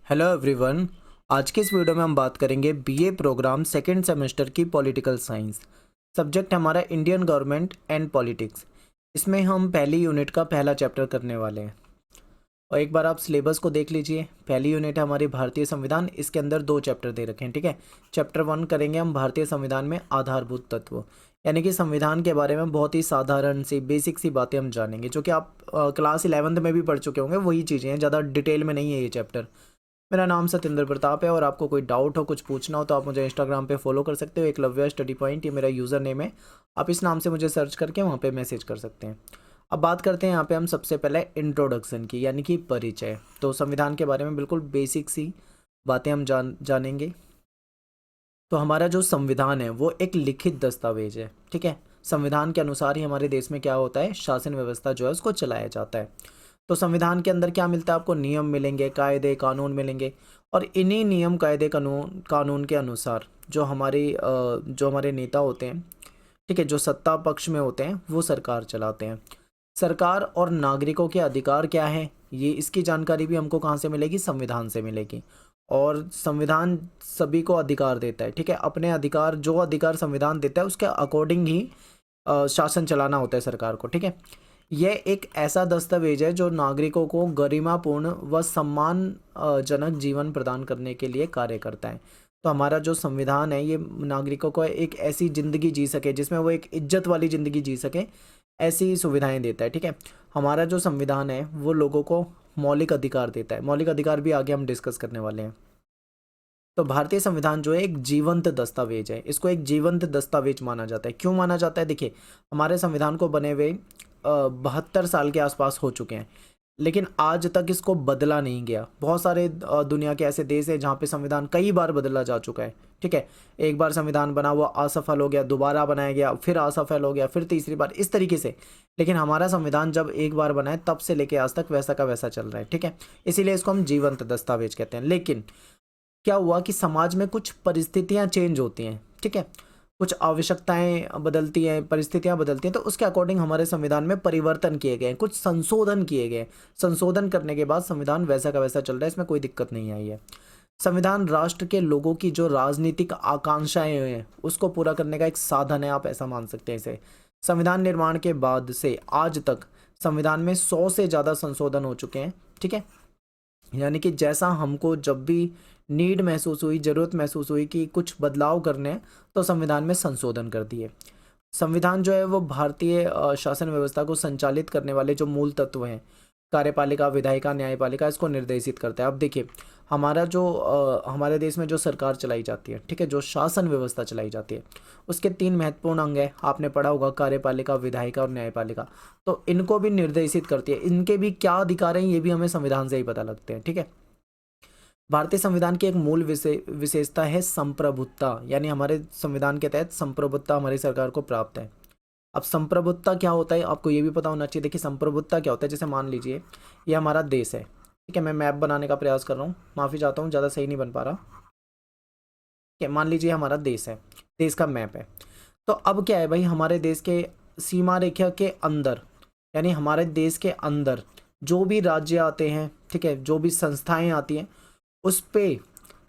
Hello everyone. आज के इस वीडियो में हम बात करेंगे बीए प्रोग्राम सेकेंड सेमेस्टर की पॉलिटिकल साइंस। सब्जेक्ट हमारा इंडियन गवर्नमेंट एंड पॉलिटिक्स। इसमें हम पहली यूनिट का पहला चैप्टर करने वाले हैं। और एक बार आप सिलेबस को देख लीजिए। पहली यूनिट है हमारी भारतीय संविधान। इसके अंदर 2 चैप्टर दे रखे हैं, ठीक है। चैप्टर 1 करेंगे हम भारतीय संविधान में आधारभूत तत्व, यानी कि संविधान के बारे में बहुत ही साधारण सी बेसिक सी बातें हम जानेंगे, जो कि आप क्लास 11th में भी पढ़ चुके होंगे। वही चीज़ें हैं, ज़्यादा डिटेल में नहीं है ये चैप्टर। मेरा नाम सत्येंद्र प्रताप है और आपको कोई डाउट हो, कुछ पूछना हो तो आप मुझे इंस्टाग्राम पे फॉलो कर सकते हो। एकलव्य स्टडी पॉइंट ये मेरा यूज़र नेम है। आप इस नाम से मुझे सर्च करके वहाँ पे मैसेज कर सकते हैं। अब बात करते हैं यहाँ पे हम सबसे पहले इंट्रोडक्शन की, यानी कि परिचय। तो संविधान के बारे में बिल्कुल बेसिक सी बातें हम जानेंगे। तो हमारा जो संविधान है वो एक लिखित दस्तावेज है, ठीक है। संविधान के अनुसार ही हमारे देश में क्या होता है, शासन व्यवस्था जो है उसको चलाया जाता है। तो संविधान के अंदर क्या मिलता है आपको, नियम मिलेंगे, कायदे कानून मिलेंगे। और इन्हीं नियम कायदे कानून के अनुसार जो हमारे नेता होते हैं, ठीक है, जो सत्ता पक्ष में होते हैं, वो सरकार चलाते हैं। सरकार और नागरिकों के अधिकार क्या है, ये इसकी जानकारी भी हमको कहाँ से मिलेगी, संविधान से मिलेगी। और संविधान सभी को अधिकार देता है, ठीक है। अपने अधिकार, जो अधिकार संविधान देता है उसके अकॉर्डिंग ही शासन चलाना होता है सरकार को, ठीक है। यह एक ऐसा दस्तावेज है जो नागरिकों को गरिमापूर्ण व सम्मान जनक जीवन प्रदान करने के लिए कार्य करता है। तो हमारा जो संविधान है ये नागरिकों को एक ऐसी ज़िंदगी जी सके जिसमें वो एक इज्जत वाली ज़िंदगी जी सके, ऐसी सुविधाएं देता है, ठीक है। हमारा जो संविधान है वो लोगों को मौलिक अधिकार देता है। मौलिक अधिकार भी आगे हम डिस्कस करने वाले हैं। तो भारतीय संविधान जो है एक जीवंत दस्तावेज है। इसको एक जीवंत दस्तावेज माना जाता है। क्यों माना जाता है, देखिए, हमारे संविधान को बने हुए 72 साल के आसपास हो चुके हैं, लेकिन आज तक इसको बदला नहीं गया। बहुत सारे दुनिया के ऐसे देश हैं जहाँ पे संविधान कई बार बदला जा चुका है, ठीक है। एक बार संविधान बना, वो असफल हो गया, दोबारा बनाया गया, फिर असफल हो गया, फिर तीसरी बार, इस तरीके से। लेकिन हमारा संविधान जब एक बार बना है तब से लेके आज तक वैसा का वैसा चल रहा है, ठीक है। इसीलिए इसको हम जीवंत दस्तावेज कहते हैं। लेकिन क्या हुआ कि समाज में कुछ परिस्थितियां चेंज होती हैं, ठीक है। कुछ आवश्यकताएं बदलती हैं, परिस्थितियां बदलती हैं, तो उसके अकॉर्डिंग हमारे संविधान में परिवर्तन किए गए हैं, कुछ संशोधन किए गए हैं। संशोधन करने के बाद संविधान वैसा का वैसा चल रहा है, इसमें कोई दिक्कत नहीं आई है। संविधान राष्ट्र के लोगों की जो राजनीतिक आकांक्षाएं हैं उसको पूरा करने का एक साधन है, आप ऐसा मान सकते हैं इसे। संविधान निर्माण के बाद से आज तक संविधान में 100 से ज़्यादा संशोधन हो चुके हैं, ठीक है। यानी कि जैसा हमको जब भी नीड महसूस हुई, ज़रूरत महसूस हुई कि कुछ बदलाव करने हैं, तो संविधान में संशोधन कर दिए। संविधान जो है वो भारतीय शासन व्यवस्था को संचालित करने वाले जो मूल तत्व हैं, कार्यपालिका, विधायिका, न्यायपालिका, इसको निर्देशित करता है। अब देखिए, हमारे देश में जो सरकार चलाई जाती है, ठीक है, जो शासन व्यवस्था चलाई जाती है, उसके 3 महत्वपूर्ण अंग है। आपने पढ़ा होगा, कार्यपालिका, विधायिका और न्यायपालिका। तो इनको भी निर्देशित करती है। इनके भी क्या अधिकार हैं ये भी हमें संविधान से ही पता लगते हैं, ठीक है। भारतीय संविधान की एक मूल विशेषता है संप्रभुत्ता, यानी हमारे संविधान के तहत संप्रभुत्ता हमारी सरकार को प्राप्त है। अब संप्रभुत्ता क्या होता है आपको ये भी पता होना चाहिए। देखिए, संप्रभुत्ता क्या होता है, जैसे मान लीजिए ये हमारा देश है, ठीक है। मैं मैप बनाने का प्रयास कर रहा हूँ, माफ़ी चाहता हूँ, ज़्यादा सही नहीं बन पा रहा, ठीक है। मान लीजिए हमारा देश है, देश का मैप है। तो अब क्या है भाई, हमारे देश के सीमा रेखा के अंदर, यानी हमारे देश के अंदर जो भी राज्य आते हैं, ठीक है, जो भी संस्थाएं आती हैं, उस पे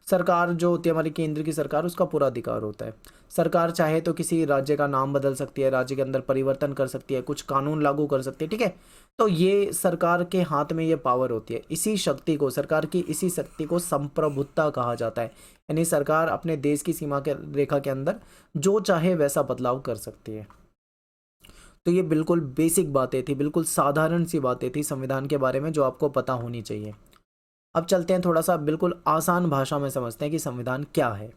सरकार जो होती है, हमारी केंद्र की सरकार, उसका पूरा अधिकार होता है। सरकार चाहे तो किसी राज्य का नाम बदल सकती है, राज्य के अंदर परिवर्तन कर सकती है, कुछ कानून लागू कर सकती है, ठीक है। तो ये सरकार के हाथ में ये पावर होती है। इसी शक्ति को, सरकार की इसी शक्ति को संप्रभुत्ता कहा जाता है। यानी सरकार अपने देश की सीमा के रेखा के अंदर जो चाहे वैसा बदलाव कर सकती है। तो ये बिल्कुल बेसिक बातें थी, बिल्कुल साधारण सी बातें थी संविधान के बारे में, जो आपको पता होनी चाहिए। अब चलते हैं, थोड़ा सा बिल्कुल आसान भाषा में समझते हैं कि संविधान क्या है।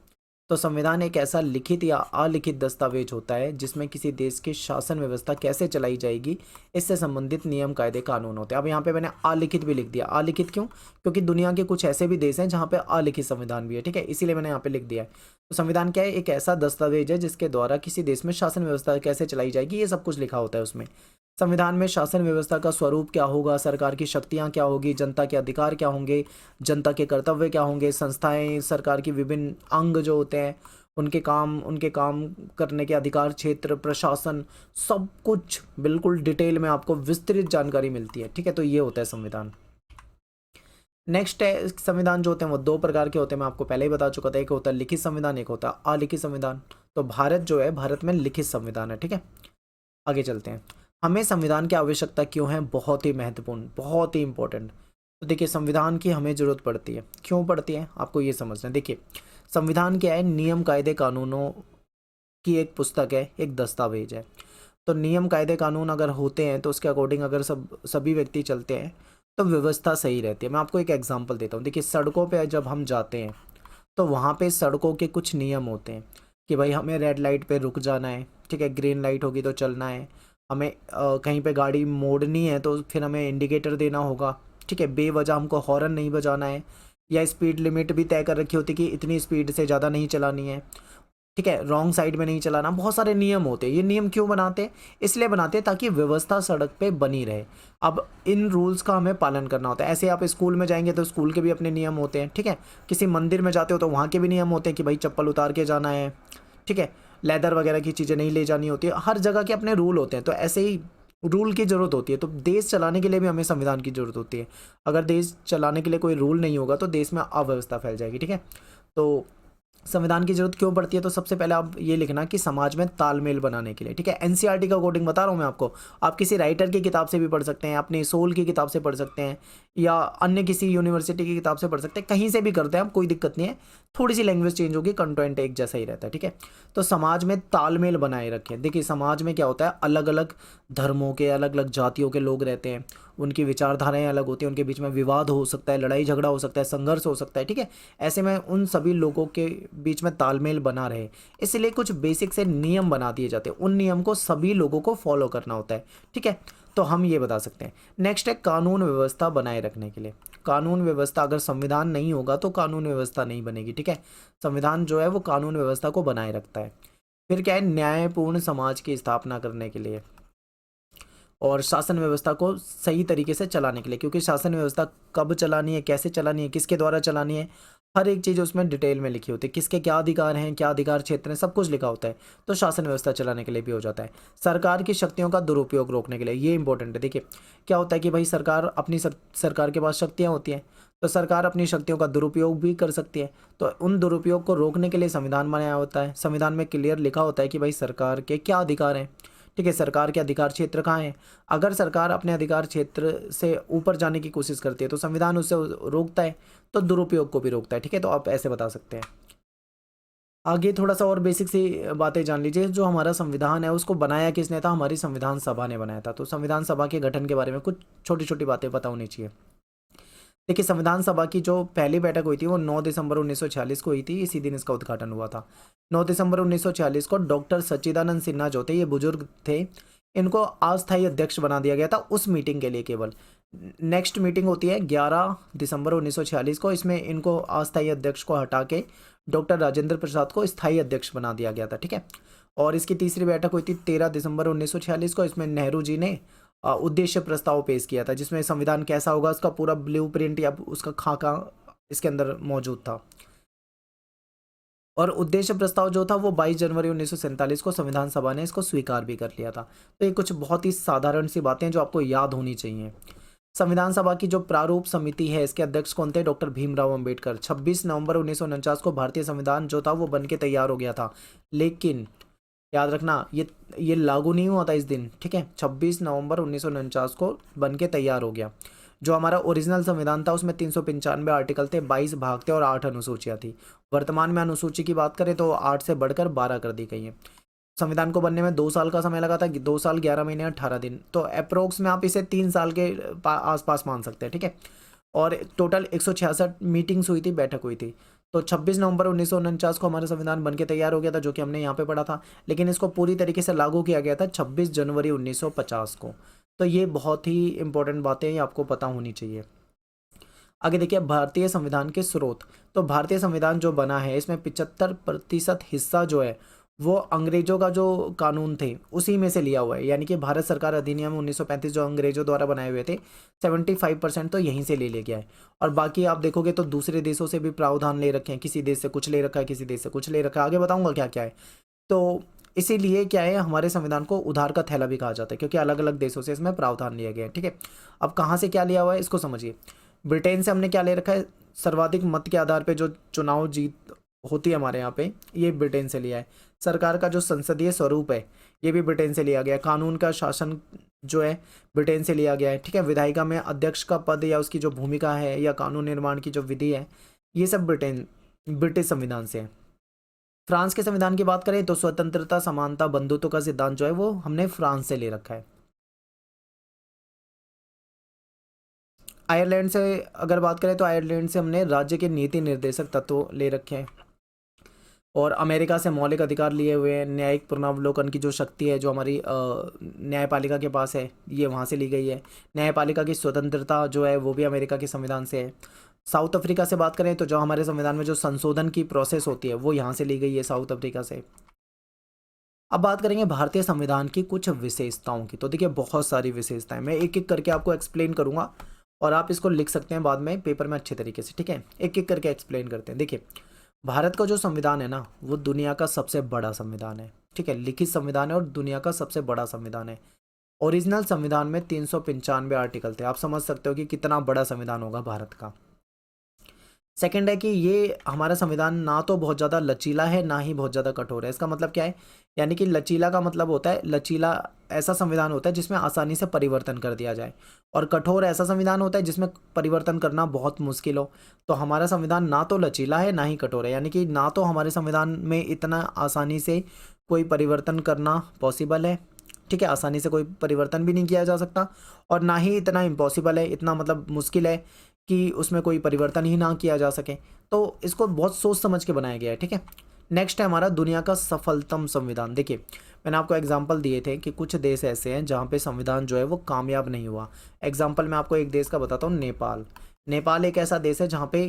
तो संविधान एक ऐसा लिखित या अलिखित दस्तावेज होता है जिसमें किसी देश की शासन व्यवस्था कैसे चलाई जाएगी, इससे संबंधित नियम, कायदे, कानून होते हैं। अब यहाँ पे मैंने अलिखित भी लिख दिया। अलिखित क्यों? क्योंकि दुनिया के कुछ ऐसे भी देश हैं जहाँ पे अलिखित संविधान भी है, ठीक है, इसीलिए मैंने यहाँ पे लिख दिया है। तो संविधान क्या है, एक ऐसा दस्तावेज है जिसके द्वारा किसी देश में शासन व्यवस्था कैसे चलाई जाएगी ये सब कुछ लिखा होता है उसमें। संविधान में शासन व्यवस्था का स्वरूप क्या होगा, सरकार की शक्तियाँ क्या होगी, जनता के अधिकार क्या होंगे, जनता के कर्तव्य क्या होंगे, संस्थाएं, सरकार की विभिन्न अंग जो होते हैं, उनके काम करने के अधिकार क्षेत्र, प्रशासन, सब कुछ बिल्कुल डिटेल में आपको विस्तृत जानकारी मिलती है, ठीक है। तो ये होता है संविधान। नेक्स्ट है, संविधान जो होते हैं वो दो प्रकार के होते हैं, मैं आपको पहले ही बता चुका था, एक होता है लिखित संविधान, एक होता है अलिखित संविधान। तो भारत जो है, भारत में लिखित संविधान है, ठीक है। आगे चलते हैं, हमें संविधान की आवश्यकता क्यों है, बहुत ही महत्वपूर्ण, बहुत ही इंपॉर्टेंट। तो देखिए, संविधान की हमें जरूरत पड़ती है, क्यों पड़ती है आपको ये समझना है। देखिए, संविधान क्या है, नियम कायदे कानूनों की एक पुस्तक है, एक दस्तावेज है। तो नियम कायदे कानून अगर होते हैं तो उसके अकॉर्डिंग अगर सभी व्यक्ति चलते हैं तो व्यवस्था सही रहती है। मैं आपको एक एग्जांपल देता हूँ। देखिए, सड़कों पे जब हम जाते हैं तो वहाँ पे सड़कों के कुछ नियम होते हैं कि भाई हमें रेड लाइट पे रुक जाना है, ठीक है, ग्रीन लाइट होगी तो चलना है, हमें कहीं पे गाड़ी मोड़नी है तो फिर हमें इंडिकेटर देना होगा, ठीक है, बेवजह हमको हॉर्न नहीं बजाना है, या स्पीड लिमिट भी तय कर रखी होती है कि इतनी स्पीड से ज़्यादा नहीं चलानी है, ठीक है, रॉन्ग साइड में नहीं चलाना। बहुत सारे नियम होते हैं। ये नियम क्यों बनाते हैं, इसलिए बनाते हैं ताकि व्यवस्था सड़क पे बनी रहे। अब इन रूल्स का हमें पालन करना होता है। ऐसे आप स्कूल में जाएंगे तो स्कूल के भी अपने नियम होते हैं, ठीक है। किसी मंदिर में जाते हो तो वहाँ के भी नियम होते हैं कि भाई चप्पल उतार के जाना है, ठीक है, लेदर वगैरह की चीज़ें नहीं ले जानी होती है। हर जगह के अपने रूल होते हैं, तो ऐसे ही रूल की ज़रूरत होती है। तो देश चलाने के लिए भी हमें संविधान की ज़रूरत होती है। अगर देश चलाने के लिए कोई रूल नहीं होगा तो देश में अव्यवस्था फैल जाएगी, ठीक है। तो संविधान की जरूरत क्यों पड़ती है, तो सबसे पहले आप ये लिखना कि समाज में तालमेल बनाने के लिए, ठीक है। एनसीईआरटी का कोडिंग बता रहा हूँ मैं आपको। आप किसी राइटर की किताब से भी पढ़ सकते हैं, अपनी सोल की किताब से पढ़ सकते हैं, या अन्य किसी यूनिवर्सिटी की किताब से पढ़ सकते हैं, कहीं से भी करते हैं आप, कोई दिक्कत नहीं है। थोड़ी सी लैंग्वेज चेंज होगी, कंटेंट एक जैसा ही रहता है, ठीक है। तो समाज में तालमेल बनाए रखें। देखिए, समाज में क्या होता है, अलग अलग धर्मों के, अलग अलग जातियों के लोग रहते हैं, उनकी विचारधाराएं अलग होती हैं, उनके बीच में विवाद हो सकता है, लड़ाई झगड़ा हो सकता है, संघर्ष हो सकता है, ठीक है। ऐसे में उन सभी लोगों के बीच में तालमेल बना रहे, इसलिए कुछ बेसिक से नियम बना दिए जाते हैं। उन नियम को सभी लोगों को फॉलो करना होता है, ठीक है। तो हम ये बता सकते हैं। नेक्स्ट है कानून व्यवस्था बनाए रखने के लिए। कानून व्यवस्था, अगर संविधान नहीं होगा तो कानून व्यवस्था नहीं बनेगी, ठीक है। संविधान जो है वो कानून व्यवस्था को बनाए रखता है। फिर क्या है, न्यायपूर्ण समाज की स्थापना करने के लिए और शासन व्यवस्था को सही तरीके से चलाने के लिए, क्योंकि शासन व्यवस्था कब चलानी है, कैसे चलानी है, किसके द्वारा चलानी है, हर एक चीज़ उसमें डिटेल में लिखी होती है। किसके क्या अधिकार हैं, क्या अधिकार क्षेत्र हैं, सब कुछ लिखा होता है। तो शासन व्यवस्था चलाने के लिए भी हो जाता है। सरकार की शक्तियों का दुरुपयोग रोकने के लिए, ये इंपॉर्टेंट है। देखिए, क्या होता है कि भाई सरकार के पास शक्तियाँ होती हैं, तो सरकार अपनी शक्तियों का दुरुपयोग भी कर सकती है। तो उन दुरुपयोग को रोकने के लिए संविधान बनाया होता है। संविधान में क्लियर लिखा होता है कि भाई सरकार के क्या अधिकार हैं, ठीक है, सरकार के अधिकार क्षेत्र कहाँ हैं। अगर सरकार अपने अधिकार क्षेत्र से ऊपर जाने की कोशिश करती है तो संविधान उससे रोकता है, तो दुरुपयोग को भी रोकता है, ठीक है। तो आप ऐसे बता सकते हैं। आगे थोड़ा सा और बेसिक सी बातें जान लीजिए। जो हमारा संविधान है उसको बनाया किसने था, हमारी संविधान सभा ने बनाया था। तो संविधान सभा के गठन के बारे में कुछ छोटी छोटी बातें पता होनी चाहिए। देखिए, संविधान सभा की जो पहली बैठक हुई थी वो 9 दिसंबर 1946 को हुई थी। इसी दिन इसका उद्घाटन हुआ था। 9 दिसंबर 1946 को डॉक्टर सच्चिदानंद सिन्हा जो थे, ये बुजुर्ग थे, इनको अस्थायी अध्यक्ष बना दिया गया था उस मीटिंग के लिए केवल। नेक्स्ट मीटिंग होती है 11 दिसंबर 1946 को, इसमें इनको अस्थायी अध्यक्ष को हटा के डॉक्टर राजेंद्र प्रसाद को स्थायी अध्यक्ष बना दिया गया था, ठीक है। और इसकी तीसरी बैठक हुई थी 13 दिसंबर 1946 को। इसमें नेहरू जी ने उद्देश्य प्रस्ताव पेश किया था, जिसमें संविधान कैसा होगा उसका पूरा ब्लूप्रिंट या उसका खाका इसके अंदर मौजूद था। और उद्देश्य प्रस्ताव जो था वो 22 जनवरी 1947 को संविधान सभा ने इसको स्वीकार भी कर लिया था। तो ये कुछ बहुत ही साधारण सी बातें जो आपको याद होनी चाहिए। संविधान सभा की जो प्रारूप समिति है, इसके अध्यक्ष कौन थे, डॉक्टर भीमराव अंबेडकर। 26 नवंबर 1949 को भारतीय संविधान जो था वो बन के तैयार हो गया था, लेकिन याद रखना ये लागू नहीं हुआ था इस दिन, ठीक है। 26 नवंबर 1949 को बन के तैयार हो गया। जो हमारा ओरिजिनल संविधान था उसमें 395 आर्टिकल थे, 22 भाग थे और 8 अनुसूचियाँ थी। वर्तमान में अनुसूची की बात करें तो 8 से बढ़कर 12 कर दी गई है। संविधान को बनने में 2 साल का समय लगा था, 2 साल 11 महीने 18 दिन। तो अप्रोक्स में आप इसे 3 साल के आसपास मान सकते हैं, ठीक है। और टोटल 166 मीटिंग्स हुई थी, बैठक हुई थी। तो 26 नवंबर 1949 को हमारा संविधान बनके तैयार हो गया था, जो कि हमने यहाँ पे पढ़ा था। लेकिन इसको पूरी तरीके से लागू किया गया था 26 जनवरी 1950 को। तो ये बहुत ही इंपॉर्टेंट बातें ये आपको पता होनी चाहिए। आगे देखिए, भारतीय संविधान के स्रोत। तो भारतीय संविधान जो बना है इसमें 75% हिस्सा जो है वो अंग्रेजों का जो कानून थे उसी में से लिया हुआ है। यानी कि भारत सरकार अधिनियम 1935 जो अंग्रेजों द्वारा बनाए हुए थे, 75% तो यहीं से ले लिया गया है। और बाकी आप देखोगे तो दूसरे देशों से भी प्रावधान ले रखे हैं, किसी देश से कुछ ले रखा है, किसी देश से कुछ ले रखा है, आगे बताऊंगा क्या क्या है। तो इसीलिए क्या है, हमारे संविधान को उधार का थैला भी कहा जाता है, क्योंकि अलग अलग देशों से इसमें प्रावधान लिए गए हैं, ठीक है। अब कहाँ से क्या लिया हुआ है इसको समझिए। ब्रिटेन से हमने क्या ले रखा है, सर्वाधिक मत के आधार पे जो चुनाव जीत होती है हमारे यहाँ पे, ये ब्रिटेन से लिया है। सरकार का जो संसदीय स्वरूप है ये भी ब्रिटेन से लिया गया है। कानून का शासन जो है ब्रिटेन से लिया गया है, ठीक है। विधायिका में अध्यक्ष का पद या उसकी जो भूमिका है या कानून निर्माण की जो विधि है, ये सब ब्रिटिश संविधान से है। फ्रांस के संविधान की बात करें तो स्वतंत्रता, समानता, बंधुत्व का सिद्धांत जो है वो हमने फ्रांस से ले रखा है। आयरलैंड से अगर बात करें तो आयरलैंड से हमने राज्य के नीति निर्देशक तत्व ले रखे हैं। और अमेरिका से मौलिक अधिकार लिए हुए हैं। न्यायिक पुनरावलोकन की जो शक्ति है जो हमारी न्यायपालिका के पास है, ये वहाँ से ली गई है। न्यायपालिका की स्वतंत्रता जो है वो भी अमेरिका के संविधान से है। साउथ अफ्रीका से बात करें तो जो हमारे संविधान में जो संशोधन की प्रोसेस होती है वो यहाँ से ली गई है, साउथ अफ्रीका से। अब बात करेंगे भारतीय संविधान की कुछ विशेषताओं की। तो देखिए बहुत सारी विशेषताएं, मैं एक एक करके आपको एक्सप्लेन करूंगा और आप इसको लिख सकते हैं बाद में पेपर में अच्छे तरीके से, ठीक है। एक एक करके एक्सप्लेन करते हैं। देखिए भारत का जो संविधान है ना वो दुनिया का सबसे बड़ा संविधान है, ठीक है। लिखित संविधान है और दुनिया का सबसे बड़ा संविधान है। ओरिजिनल संविधान में 395 आर्टिकल थे। आप समझ सकते हो कि कितना बड़ा संविधान होगा भारत का। सेकंड है कि ये हमारा संविधान ना तो बहुत ज़्यादा लचीला है ना ही बहुत ज़्यादा कठोर है। इसका मतलब क्या है, यानी कि लचीला का मतलब होता है, लचीला ऐसा संविधान होता है जिसमें आसानी से परिवर्तन कर दिया जाए, और कठोर ऐसा संविधान होता है जिसमें परिवर्तन करना बहुत मुश्किल हो। तो हमारा संविधान ना तो लचीला है ना ही कठोर है, यानी कि ना तो हमारे संविधान में इतना आसानी से कोई परिवर्तन करना पॉसिबल है, ठीक है, आसानी से कोई परिवर्तन भी नहीं किया जा सकता, और ना ही इतना इम्पॉसिबल है, इतना मतलब मुश्किल है कि उसमें कोई परिवर्तन ही ना किया जा सके। तो इसको बहुत सोच समझ के बनाया गया है, ठीक है। नेक्स्ट है हमारा दुनिया का सफलतम संविधान। देखिए मैंने आपको एग्जांपल दिए थे कि कुछ देश ऐसे हैं जहाँ पे संविधान जो है वो कामयाब नहीं हुआ। एग्जांपल मैं आपको एक देश का बताता हूँ, नेपाल। नेपाल एक ऐसा देश है जहाँ पे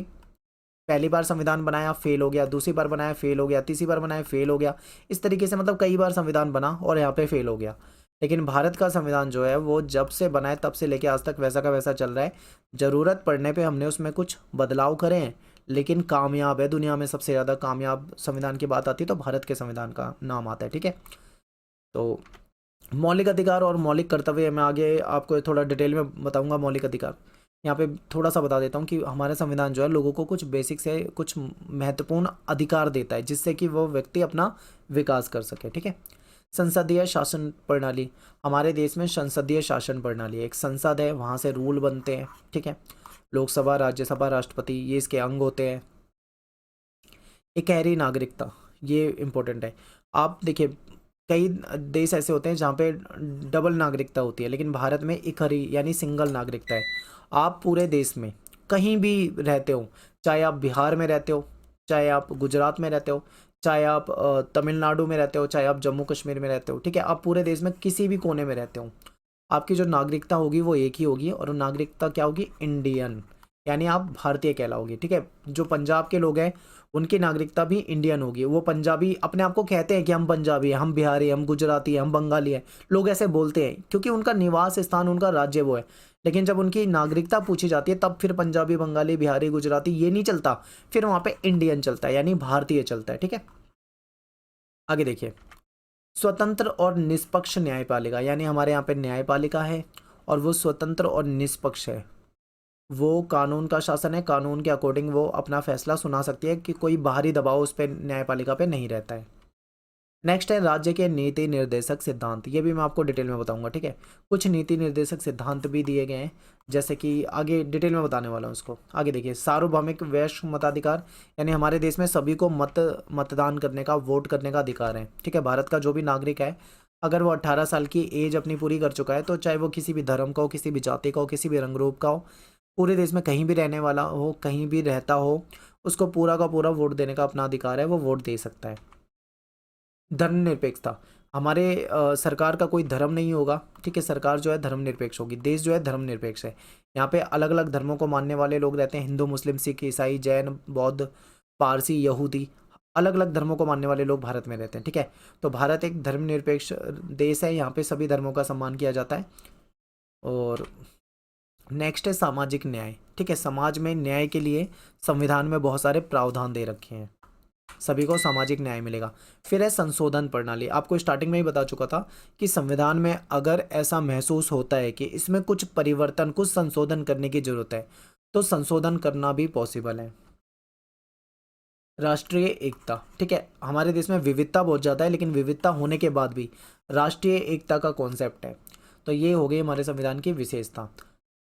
पहली बार संविधान बनाया फेल हो गया, दूसरी बार बनाया फेल हो गया, तीसरी बार बनाया फेल हो गया, इस तरीके से मतलब कई बार संविधान बना और यहाँ पे फेल हो गया। लेकिन भारत का संविधान जो है वो जब से बना है तब से लेके आज तक वैसा का वैसा चल रहा है। ज़रूरत पड़ने पे हमने उसमें कुछ बदलाव करे हैं, लेकिन कामयाब है। दुनिया में सबसे ज़्यादा कामयाब संविधान की बात आती है तो भारत के संविधान का नाम आता है, ठीक है। तो मौलिक अधिकार और मौलिक कर्तव्य मैं आगे आपको थोड़ा डिटेल में बताऊंगा। मौलिक अधिकार यहाँ पे थोड़ा सा बता देता हूँ कि हमारा संविधान जो है लोगों को कुछ बेसिक से कुछ महत्वपूर्ण अधिकार देता है जिससे कि वो व्यक्ति अपना विकास कर सके, ठीक है। संसदीय शासन प्रणाली, हमारे देश में संसदीय शासन प्रणाली है। एक संसद है, वहाँ से रूल बनते हैं, ठीक है। लोकसभा, राज्यसभा, राष्ट्रपति, ये इसके अंग होते हैं। इकहरी नागरिकता, ये इम्पोर्टेंट है। आप देखिए कई देश ऐसे होते हैं जहाँ पे डबल नागरिकता होती है, लेकिन भारत में इकहरी यानी सिंगल नागरिकता है। आप पूरे देश में कहीं भी रहते हो, चाहे आप बिहार में रहते हो, चाहे आप गुजरात में रहते हो, चाहे आप तमिलनाडु में रहते हो, चाहे आप जम्मू कश्मीर में रहते हो, ठीक है, आप पूरे देश में किसी भी कोने में रहते हो, आपकी जो नागरिकता होगी वो एक ही होगी, और वो नागरिकता क्या होगी, इंडियन, यानी आप भारतीय कहलाओगे, ठीक है। जो पंजाब के लोग हैं उनकी नागरिकता भी इंडियन होगी। वो पंजाबी अपने आप को कहते हैं कि हम पंजाबी हैं, हम बिहारी, हम गुजराती हैं, हम बंगाली हैं, लोग ऐसे बोलते हैं क्योंकि उनका निवास स्थान, उनका राज्य वो है। लेकिन जब उनकी नागरिकता पूछी जाती है तब फिर पंजाबी, बंगाली, बिहारी, गुजराती ये नहीं चलता, फिर वहाँ पे इंडियन चलता है, यानी भारतीय चलता है, ठीक है। आगे देखिए, स्वतंत्र और निष्पक्ष न्यायपालिका, यानी हमारे यहाँ पे न्यायपालिका है और वो स्वतंत्र और निष्पक्ष है। वो कानून का शासन है, कानून के अकॉर्डिंग वो अपना फैसला सुना सकती है कि कोई बाहरी दबाव उस पर न्यायपालिका पे नहीं रहता है। नेक्स्ट है राज्य के नीति निर्देशक सिद्धांत, ये भी मैं आपको डिटेल में बताऊंगा, ठीक है। कुछ नीति निर्देशक सिद्धांत भी दिए गए हैं, जैसे कि आगे डिटेल में बताने वाला हूँ उसको। आगे देखिए, सार्वभौमिक वैश्विक मताधिकार, यानी हमारे देश में सभी को मतदान करने का, वोट करने का अधिकार है, ठीक है। भारत का जो भी नागरिक है अगर वो 18 साल की एज अपनी पूरी कर चुका है, तो चाहे वो किसी भी धर्म का हो, किसी भी जाति का हो, किसी भी रंग रूप का हो, पूरे देश में कहीं भी रहने वाला हो, कहीं भी रहता हो, उसको पूरा का पूरा वोट देने का अपना अधिकार है, वो वोट दे सकता है। धर्मनिरपेक्षता, हमारे सरकार का कोई धर्म नहीं होगा, ठीक है। सरकार जो है धर्मनिरपेक्ष होगी, देश जो है धर्मनिरपेक्ष है। यहाँ पे अलग अलग धर्मों को मानने वाले लोग रहते हैं, हिंदू, मुस्लिम, सिख, ईसाई, जैन, बौद्ध, पारसी, यहूदी, अलग अलग धर्मों को मानने वाले लोग भारत में रहते हैं, ठीक है। तो भारत एक धर्मनिरपेक्ष देश है, यहाँ पे सभी धर्मों का सम्मान किया जाता है। और नेक्स्ट है सामाजिक न्याय, ठीक है। समाज में न्याय के लिए संविधान में बहुत सारे प्रावधान दे रखे हैं, सभी को सामाजिक न्याय मिलेगा। फिर है संशोधन प्रणाली, आपको स्टार्टिंग में ही बता चुका था कि संविधान में अगर ऐसा महसूस होता है कि इसमें कुछ परिवर्तन, कुछ संशोधन करने की जरूरत है, तो संशोधन करना भी पॉसिबल है। राष्ट्रीय एकता, ठीक है, हमारे देश में विविधता बहुत ज़्यादा है, लेकिन विविधता होने के बाद भी राष्ट्रीय एकता का कॉन्सेप्ट है। तो ये हो गई हमारे संविधान की विशेषता।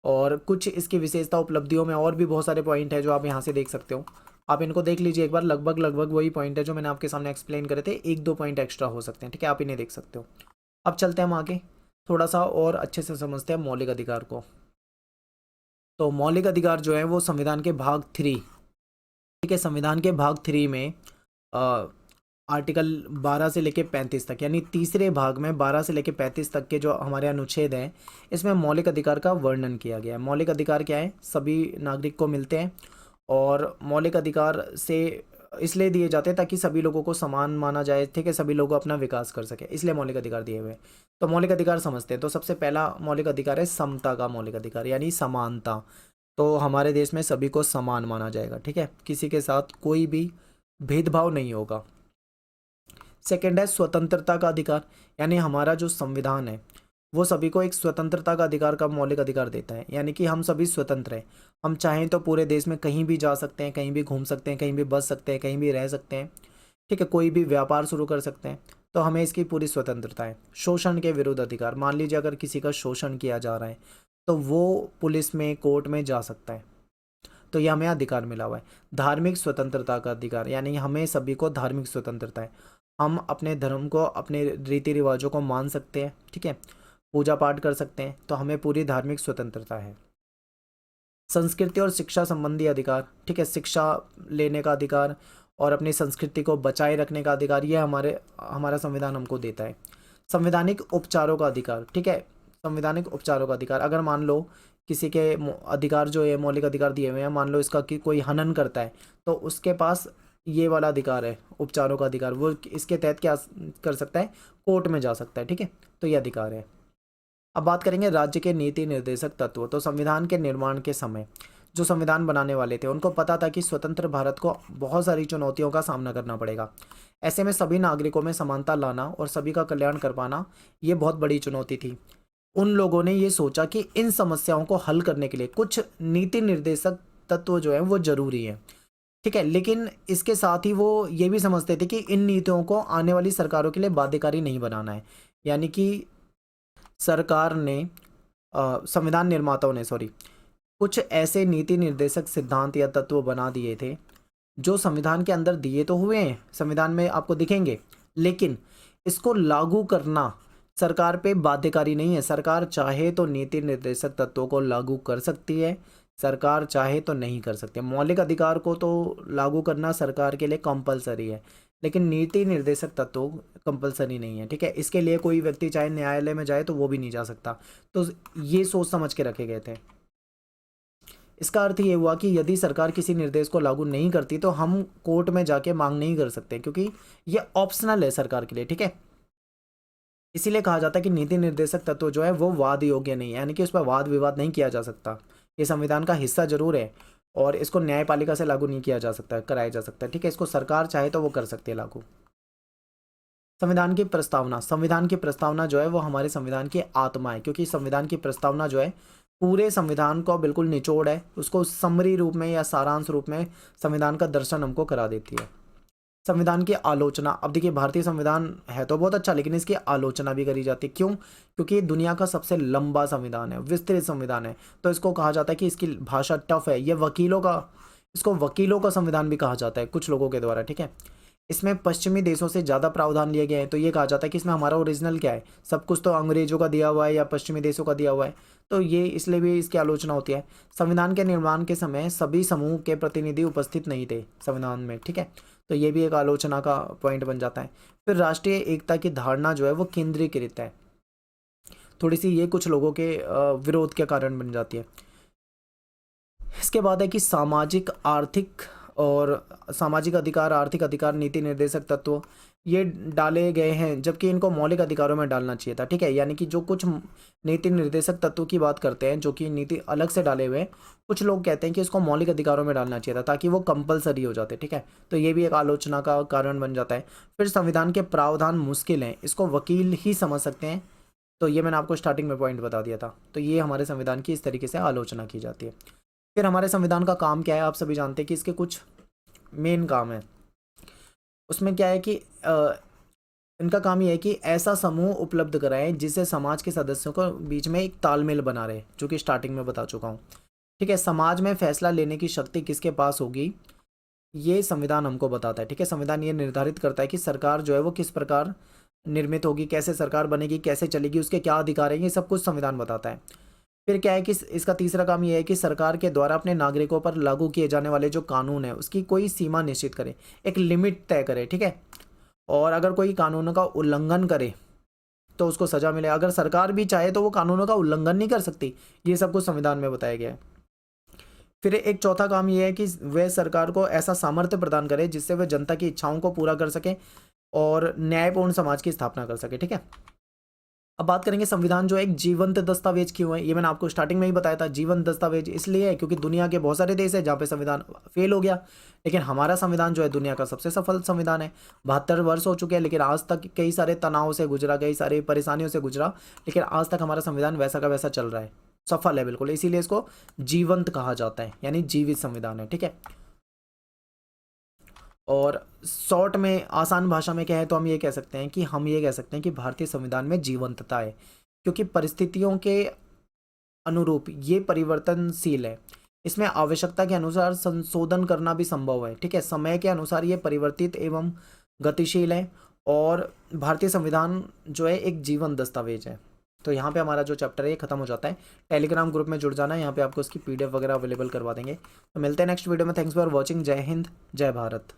और कुछ इसकी विशेषता उपलब्धियों में और भी बहुत सारे पॉइंट है जो आप यहाँ से देख सकते हो। आप इनको देख लीजिए एक बार, लगभग लगभग वही पॉइंट है जो मैंने आपके सामने एक्सप्लेन करे थे, एक दो पॉइंट एक्स्ट्रा हो सकते हैं, ठीक है, आप इन्हें देख सकते हो। अब चलते हैं हम आगे, थोड़ा सा और अच्छे से समझते हैं मौलिक अधिकार को। तो मौलिक अधिकार जो है वो संविधान के भाग 3, ठीक है, संविधान के भाग 3 में आर्टिकल 12 से लेके 35 तक, यानी तीसरे भाग में 12 से लेके 35 तक के जो हमारे अनुच्छेद हैं, इसमें मौलिक अधिकार का वर्णन किया गया है। मौलिक अधिकार क्या है? सभी नागरिक को मिलते हैं, और मौलिक अधिकार से इसलिए दिए जाते हैं ताकि सभी लोगों को समान माना जाए, ठीक है, सभी लोग अपना विकास कर सके, इसलिए मौलिक अधिकार दिए हुए हैं। तो मौलिक अधिकार समझते हैं। तो सबसे पहला मौलिक अधिकार है समता का मौलिक अधिकार, यानी समानता। तो हमारे देश में सभी को समान माना जाएगा, ठीक है, किसी के साथ कोई भी भेदभाव नहीं होगा। सेकंड है स्वतंत्रता का अधिकार, यानी हमारा जो संविधान है वो सभी को एक स्वतंत्रता का अधिकार का मौलिक अधिकार देता है, यानी कि हम सभी स्वतंत्र हैं। हम चाहें तो पूरे देश में कहीं भी जा सकते हैं, कहीं भी घूम सकते हैं, कहीं भी बस सकते हैं, कहीं भी रह सकते हैं, ठीक है, कोई भी व्यापार शुरू कर सकते हैं। तो हमें इसकी पूरी स्वतंत्रता है। शोषण के विरुद्ध अधिकार, मान लीजिए अगर किसी का शोषण किया जा रहा है तो वो पुलिस में, कोर्ट में जा सकता है, तो ये हमें अधिकार मिला हुआ है। धार्मिक स्वतंत्रता का अधिकार, यानी हमें सभी को धार्मिक स्वतंत्रता है। हम अपने धर्म को, अपने रीति रिवाजों को मान सकते हैं, ठीक है, पूजा पाठ कर सकते हैं, तो हमें पूरी धार्मिक स्वतंत्रता है। संस्कृति और शिक्षा संबंधी अधिकार, ठीक है, शिक्षा लेने का अधिकार और अपनी संस्कृति को बचाए रखने का अधिकार, ये हमारा संविधान हमको देता है। संवैधानिक उपचारों का अधिकार, ठीक है, संवैधानिक उपचारों का अधिकार, अगर मान लो किसी के अधिकार जो है, मौलिक अधिकार दिए हुए हैं, मान लो इसका कि कोई हनन करता है तो उसके पास ये वाला अधिकार है, उपचारों का अधिकार, वो इसके तहत क्या कर सकता है? कोर्ट में जा सकता है, ठीक है, तो ये अधिकार है। अब बात करेंगे राज्य के नीति निर्देशक तत्व। तो संविधान के निर्माण के समय जो संविधान बनाने वाले थे उनको पता था कि स्वतंत्र भारत को बहुत सारी चुनौतियों का सामना करना पड़ेगा। ऐसे में सभी नागरिकों में समानता लाना और सभी का कल्याण कर पाना, ये बहुत बड़ी चुनौती थी। उन लोगों ने ये सोचा कि इन समस्याओं को हल करने के लिए कुछ नीति निर्देशक तत्व जो है वो जरूरी है, ठीक है, लेकिन इसके साथ ही वो ये भी समझते थे कि इन नीतियों को आने वाली सरकारों के लिए बाध्यकारी नहीं बनाना है। यानी कि सरकार ने, संविधान निर्माताओं ने, सॉरी, कुछ ऐसे नीति निर्देशक सिद्धांत या तत्व बना दिए थे जो संविधान के अंदर दिए तो हुए हैं, संविधान में आपको दिखेंगे, लेकिन इसको लागू करना सरकार पे बाध्यकारी नहीं है। सरकार चाहे तो नीति निर्देशक तत्वों को लागू कर सकती है, सरकार चाहे तो नहीं कर सकती। मौलिक अधिकार को तो लागू करना सरकार के लिए कंपलसरी है, लेकिन नीति निर्देशक तत्व कंपलसरी नहीं है, ठीक है, इसके लिए कोई व्यक्ति चाहे न्यायालय में जाए तो वो भी नहीं जा सकता। तो ये सोच समझ के रखे गए थे। इसका अर्थ ये हुआ कि यदि सरकार किसी निर्देश को लागू नहीं करती तो हम कोर्ट में जाके मांग नहीं कर सकते, क्योंकि ये ऑप्शनल है सरकार के लिए, ठीक है। इसीलिए कहा जाता है कि नीति निर्देशक तत्व जो है वो वाद योग्य नहीं है, यानी कि उस पर वाद विवाद नहीं किया जा सकता। ये संविधान का हिस्सा जरूर है और इसको न्यायपालिका से लागू नहीं किया जा सकता, कराया जा सकता है, ठीक है, इसको सरकार चाहे तो वो कर सकती है लागू। संविधान की प्रस्तावना, संविधान की प्रस्तावना जो है वो हमारे संविधान की आत्मा है, क्योंकि संविधान की प्रस्तावना जो है पूरे संविधान को बिल्कुल निचोड़ है, उसको समरी रूप में या सारांश रूप में संविधान का दर्शन हमको करा देती है। संविधान की आलोचना, अब देखिए भारतीय संविधान है तो बहुत अच्छा, लेकिन इसकी आलोचना भी करी जाती है। क्यों? क्योंकि दुनिया का सबसे लंबा संविधान है, विस्तृत संविधान है, तो इसको कहा जाता है कि इसकी भाषा टफ है। ये इसको वकीलों का संविधान भी कहा जाता है कुछ लोगों के द्वारा, ठीक है। इसमें पश्चिमी देशों से ज़्यादा प्रावधान लिए गए हैं, तो ये कहा जाता है कि इसमें हमारा ओरिजिनल क्या है, सब कुछ तो अंग्रेजों का दिया हुआ है या पश्चिमी देशों का दिया हुआ है, तो ये इसलिए भी इसकी आलोचना होती है। संविधान के निर्माण के समय सभी समूह के प्रतिनिधि उपस्थित नहीं थे संविधान में, ठीक है, तो ये भी एक आलोचना का पॉइंट बन जाता है। फिर राष्ट्रीय एकता की धारणा जो है वो केंद्रीकृत है, थोड़ी सी ये कुछ लोगों के विरोध के कारण बन जाती है। इसके बाद है कि सामाजिक अधिकार, आर्थिक अधिकार, नीति निर्देशक तत्व ये डाले गए हैं, जबकि इनको मौलिक अधिकारों में डालना चाहिए था, ठीक है। यानी कि जो कुछ नीति निर्देशक तत्व की बात करते हैं जो कि नीति अलग से डाले हुए हैं, कुछ लोग कहते हैं कि इसको मौलिक अधिकारों में डालना चाहिए था ताकि वो कंपलसरी हो जाते, ठीक है, तो ये भी एक आलोचना का कारण बन जाता है। फिर संविधान के प्रावधान मुश्किल हैं, इसको वकील ही समझ सकते हैं, तो ये मैंने आपको स्टार्टिंग में पॉइंट बता दिया था। तो ये हमारे संविधान की इस तरीके से आलोचना की जाती है। फिर हमारे संविधान का काम क्या है, आप सभी जानते हैं कि इसके कुछ मेन काम है। उसमें क्या है कि इनका काम ये है कि ऐसा समूह उपलब्ध कराएं जिससे समाज के सदस्यों को बीच में एक तालमेल बना रहे, जो कि स्टार्टिंग में बता चुका हूँ। ठीक है, समाज में फैसला लेने की शक्ति किसके पास होगी, ये संविधान हमको बताता है। ठीक है, संविधान ये निर्धारित करता है कि सरकार जो है वो किस प्रकार निर्मित होगी, कैसे सरकार बनेगी, कैसे चलेगी, उसके क्या अधिकार हैं, ये सब कुछ संविधान बताता है। फिर क्या है कि इसका तीसरा काम ये है कि सरकार के द्वारा अपने नागरिकों पर लागू किए जाने वाले जो कानून है उसकी कोई सीमा निश्चित करे, एक लिमिट तय करे। ठीक है, और अगर कोई कानूनों का उल्लंघन करे तो उसको सजा मिले। अगर सरकार भी चाहे तो वो कानूनों का उल्लंघन नहीं कर सकती, ये सब कुछ संविधान में बताया गया है। फिर एक चौथा काम ये है कि वह सरकार को ऐसा सामर्थ्य प्रदान करे जिससे वह जनता की इच्छाओं को पूरा कर सके और न्यायपूर्ण समाज की स्थापना कर सके। ठीक है, अब बात करेंगे संविधान जो है एक जीवंत दस्तावेज क्यों है। ये मैंने आपको स्टार्टिंग में ही बताया था, जीवंत दस्तावेज इसलिए है क्योंकि दुनिया के बहुत सारे देश है जहाँ पे संविधान फेल हो गया, लेकिन हमारा संविधान जो है दुनिया का सबसे सफल संविधान है। 72 वर्ष हो चुके हैं, लेकिन आज तक कई सारे तनाव से गुजरा, कई सारी परेशानियों से गुजरा, लेकिन आज तक हमारा संविधान वैसा का वैसा चल रहा है, सफल है बिल्कुल, इसीलिए इसको जीवंत कहा जाता है, यानी जीवित संविधान है। ठीक है, और शॉर्ट में आसान भाषा में क्या है तो हम ये कह सकते हैं कि भारतीय संविधान में जीवंतता है, क्योंकि परिस्थितियों के अनुरूप ये परिवर्तनशील है। इसमें आवश्यकता के अनुसार संशोधन करना भी संभव है। ठीक है, समय के अनुसार ये परिवर्तित एवं गतिशील है, और भारतीय संविधान जो है एक जीवन दस्तावेज है। तो यहाँ पे हमारा जो चैप्टर है ये खत्म हो जाता है। टेलीग्राम ग्रुप में जुड़ जाना, यहाँ पे आपको उसकी PDF वगैरह अवेलेबल करवा देंगे। तो मिलते हैं नेक्स्ट वीडियो में। Thanks for watching. जय हिंद, जय भारत।